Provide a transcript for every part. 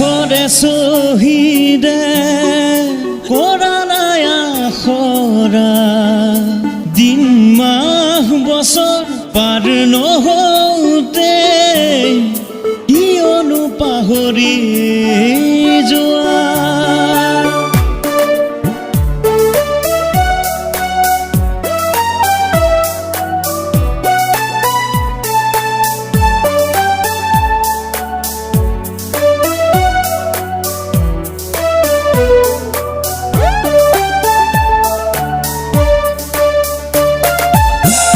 দেশৰে শ্বহীদে কৰা নাই আখৰা দিন মাহ বছৰ পাৰ নহওঁতে কিয়নো পাহৰি যোৱা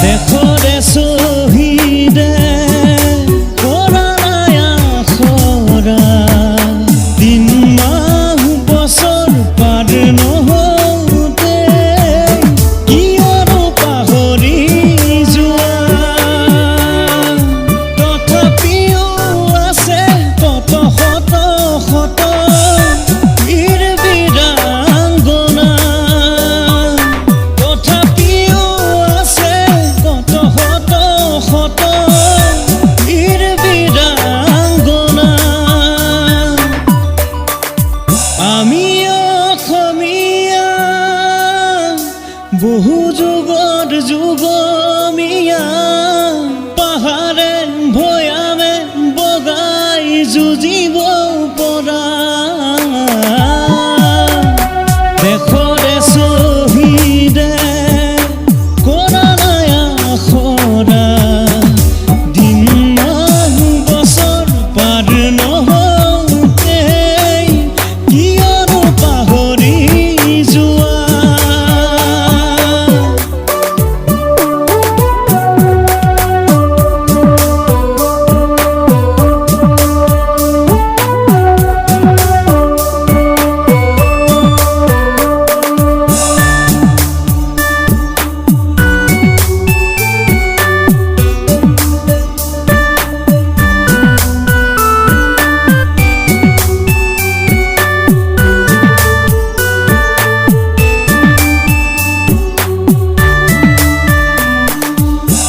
দেশৰে শ্বহীদে কৰা নাই আখৰা দিন মাহ বছৰ পাৰ নহওঁতে কিয়নো পাহৰি যোৱা তথাপিও আছে কত শত শত বীৰ বীৰাংগনা তথাপিও আছে কত শত শত বীৰ বীৰাংগনা আমি অসমীয়া বহু যুগৰ যুগমীয়া পাহাৰে ভৈয়ামে বগাই যুঁজিব পৰা দেশৰে শ্বহীদে কৰা নাই আখৰা দিন মাহ বছৰ পাৰ নহওঁতে কিয়নো পাহৰি যোৱা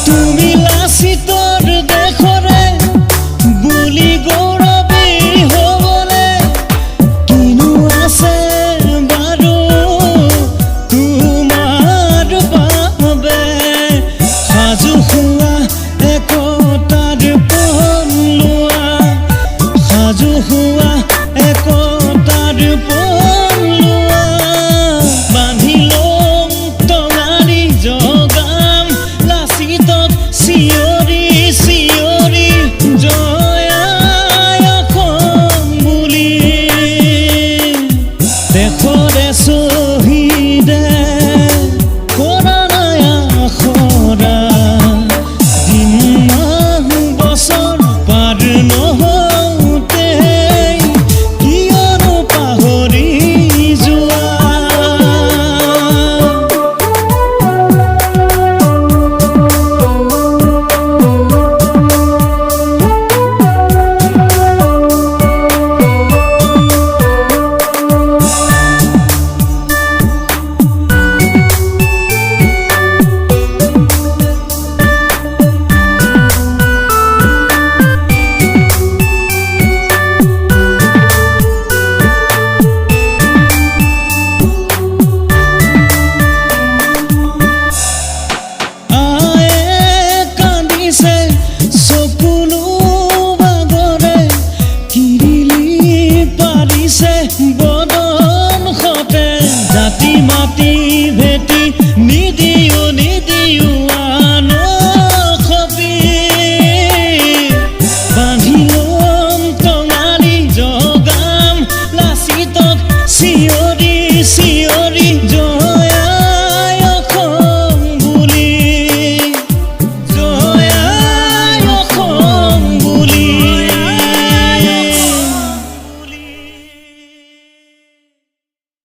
তুমি লাচিতৰ দেশৰে বুলি গৌৰৱী হ'বলে কিনো আছে বাৰু তোমাৰ বাবে সাজু হোৱা একতাৰ পণ লোৱা সাজু হোৱা একতাৰ পণ লোৱা বান্ধি লম টঙালি জগাম লাচিতক চিঞৰি চিঞৰি জয় আই অসম বুলি দেশৰে শ্বহীদে কৰা নাই আখৰা দিন মাহ বছৰ পাৰ নহওঁতে কিয়নো পাহৰি যোৱা চকুলো বাগৰে কিৰিলি পাৰিছে